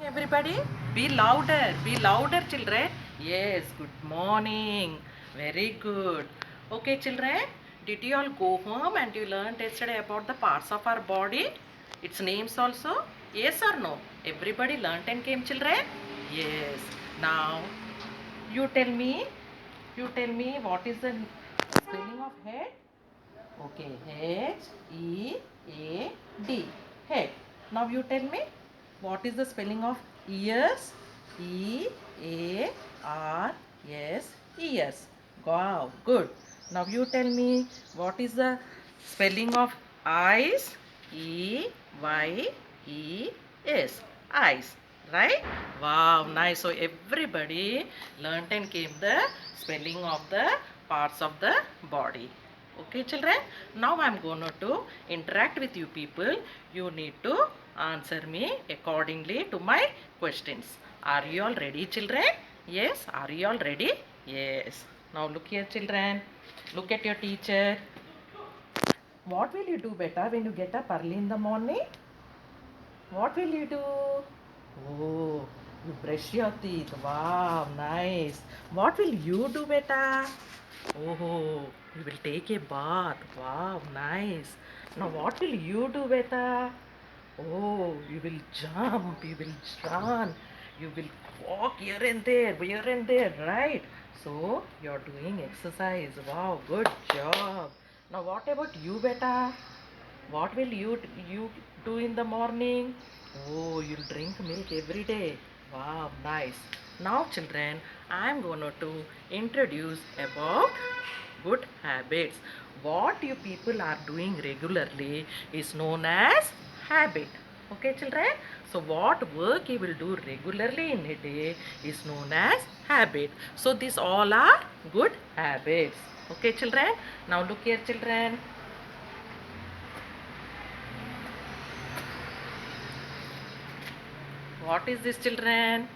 everybody. Be louder, children. Yes, good morning. Very good. Okay, children. Did you all go home and you learned yesterday about the parts of our body? Its names also? Yes or no? Everybody learned and came, children? Yes. Now, you tell me. You tell me what is the spelling of head? Okay, H-E-A-D. Head. Now you tell me what is the spelling of ears? E-A-R-S. Ears. Wow, good. Now you tell me what is the spelling of eyes? E-Y-E-S. Eyes. Right? Wow, nice. So everybody learnt and came the spelling of the parts of the body. Okay, children. Now I'm going to interact with you people. You need to answer me accordingly to my questions. Are you all ready, children? Yes. Are you all ready? Yes. Now look here, children. Look at your teacher. What will you do better when you get up early in the morning? What will you do? Oh, you brush your teeth. Wow, nice. What will you do, beta? Oh, you will take a bath. Wow, nice. Now, what will you do, beta? Oh, you will jump, you will run, you will walk here and there, right? So, you're doing exercise. Wow, good job. Now, what about you, beta? What will you do in the morning? Oh, you'll drink milk every day. Wow, nice. Now, children, I'm going to introduce about good habits. What you people are doing regularly is known as habit. Okay, children? So, what work you will do regularly in a day is known as habit. So, these all are good habits. Okay, children? Now, look here, children. What is this, children?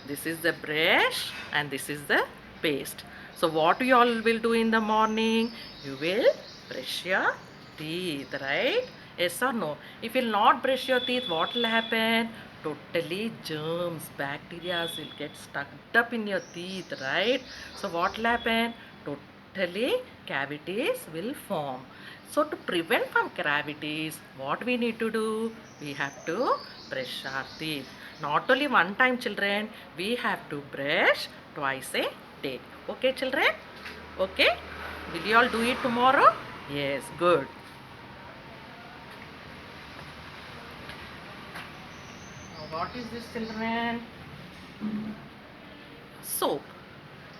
This is the brush and this is the paste. So what you all will do in the morning? You will brush your teeth, right? Yes or no? If you will not brush your teeth, what will happen? Totally germs, bacteria will get stuck up in your teeth, right? So what will happen? Totally cavities will form. So to prevent from cavities, what we need to do? We have to brush our teeth. Not only one time, children, we have to brush twice a day. Okay, children? Okay? Will you all do it tomorrow? Yes, good. Now, what is this, children? Soap.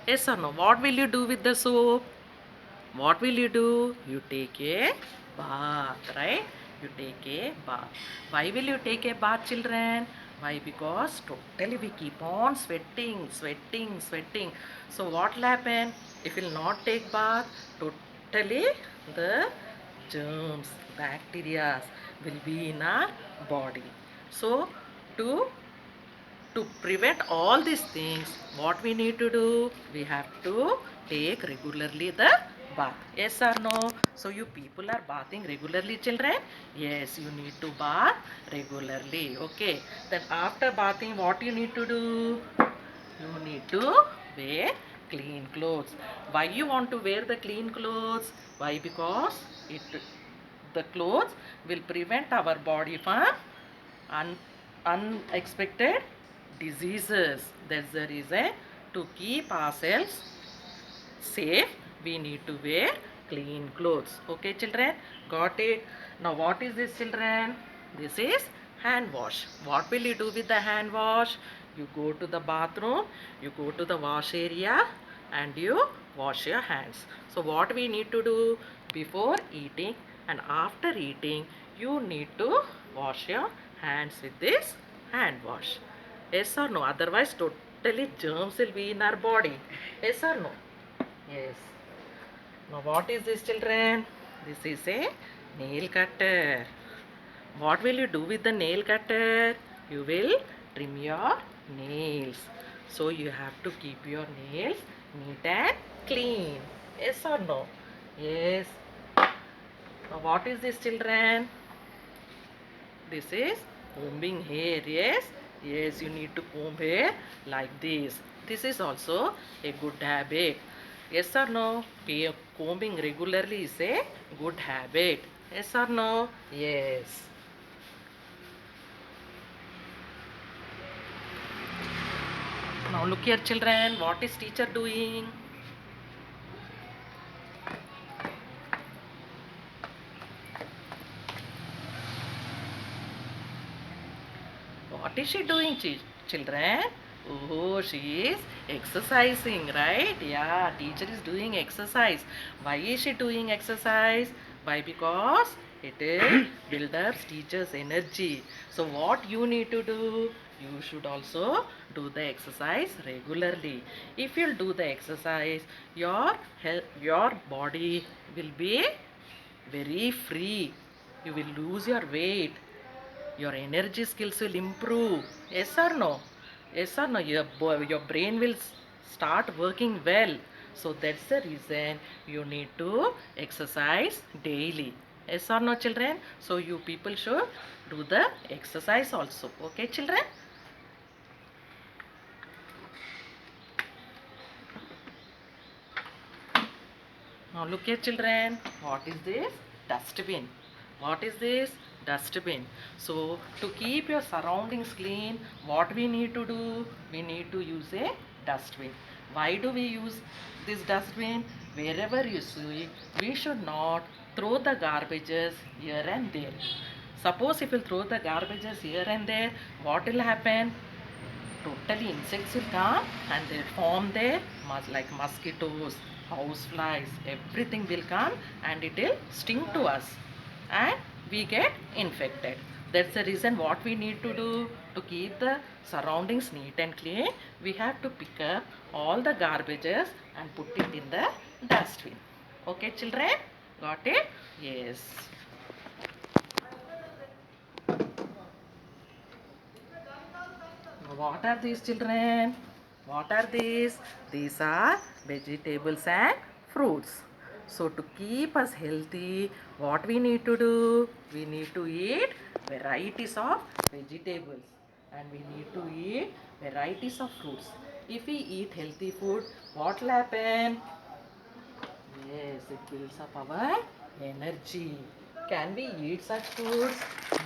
Yes or no? What will you do with the soap? What will you do? You take a bath, right? You take a bath. Why will you take a bath, children? Why? Because totally we keep on sweating. So what will happen? If you will not take bath, totally the germs, bacteria will be in our body. So to prevent all these things, what we need to do? We have to take regularly the bath. Yes or no? So you people are bathing regularly, children? Yes, you need to bath regularly. Okay. Then after bathing, what you need to do? You need to wear clean clothes. Why you want to wear the clean clothes? Why? Because it the clothes will prevent our body from un, unexpected diseases. That's the reason to keep ourselves safe. We need to wear clean clothes. Okay, children? Got it? Now, what is this, children? This is hand wash. What will you do with the hand wash? You go to the bathroom, you go to the wash area, and you wash your hands. So, what we need to do before eating and after eating, you need to wash your hands with this hand wash. Yes or no? Otherwise, totally germs will be in our body. Yes or no? Yes. Now what is this, children? This is a nail cutter. What will you do with the nail cutter? You will trim your nails. So you have to keep your nails neat and clean. Yes or no? Yes. Now what is this, children? This is combing hair. Yes. Yes, you need to comb hair like this. This is also a good habit. Yes or no? Combing regularly is a good habit. Yes or no? Yes. Now look here children, what is teacher doing? What is she doing, children? Oh, she is exercising, right? Yeah, teacher is doing exercise. Why is she doing exercise? Why? Because it is build up teacher's energy. So what you need to do? You should also do the exercise regularly. If you do the exercise, your body will be very free. You will lose your weight, your energy skills will improve. Yes or no? Yes or no? Your brain will start working well. So that's the reason you need to exercise daily. Yes or no, children? So you people should do the exercise also. Okay, children? Now look here children, what is this? Dustbin. What is this? Dustbin. So to keep your surroundings clean, what we need to do? We need to use a dustbin. Why do we use this dustbin? Wherever you see, we should not throw the garbages here and there. Suppose if you throw the garbages here and there, what will happen? Totally insects will come and they form there like mosquitoes, house flies, everything will come and it will sting to us and we get infected. That's the reason what we need to do to keep the surroundings neat and clean. We have to pick up all the garbages and put it in the dustbin. Okay children, got it? Yes. What are these children? What are these? These are vegetables and fruits. So to keep us healthy, what we need to do? We need to eat varieties of vegetables and we need to eat varieties of fruits. If we eat healthy food, what will happen? Yes, it builds up our energy. Can we eat such foods?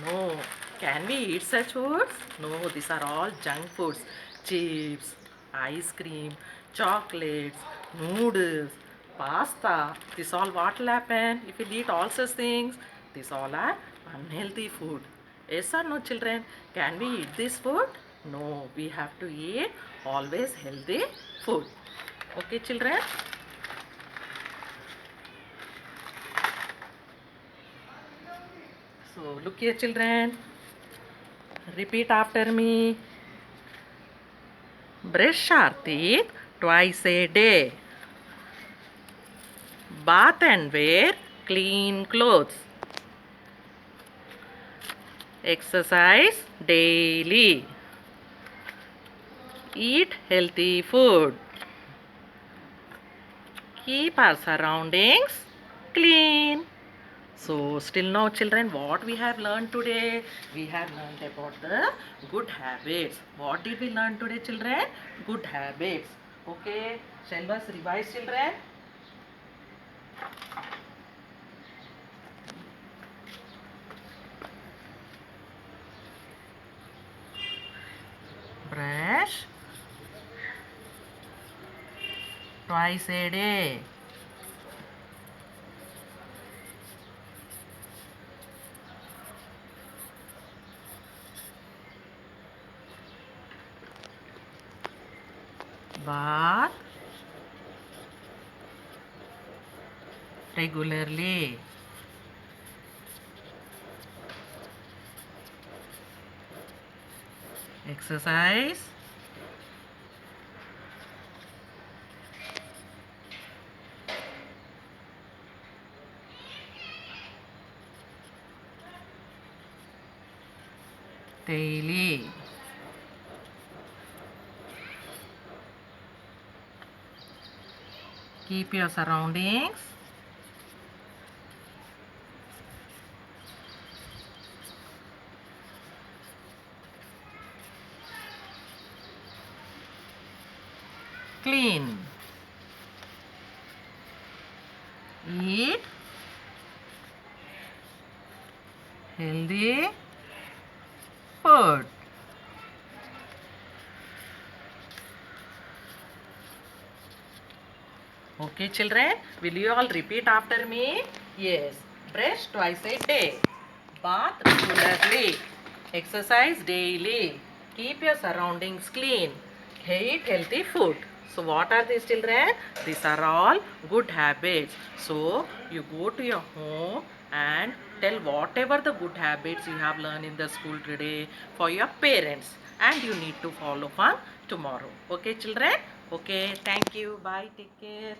No. Can we eat such foods? No, these are all junk foods. Chips, ice cream, chocolates, noodles, pasta. This all what will happen if we eat all such things? These all are unhealthy food. Yes or no, children? Can we eat this food? No, we have to eat always healthy food. Okay, children? So look here children, repeat after me. Brush our teeth twice a day. Bath and wear clean clothes. Exercise daily. Eat healthy food. Keep our surroundings clean. So still now children, what we have learned today? We have learned about the good habits. What did we learn today children? Good habits. Okay, shall us revise children? Brush twice a day. Bath regularly. Exercise daily. Keep your surroundings clean. Eat healthy food. Okay, children, will you all repeat after me? Yes. Brush twice a day. Bath regularly. Exercise daily. Keep your surroundings clean. Eat healthy food. So, what are these, children? These are all good habits. So, you go to your home and tell whatever the good habits you have learned in the school today for your parents, and you need to follow from tomorrow. Okay, children? Okay, thank you. Bye. Take care.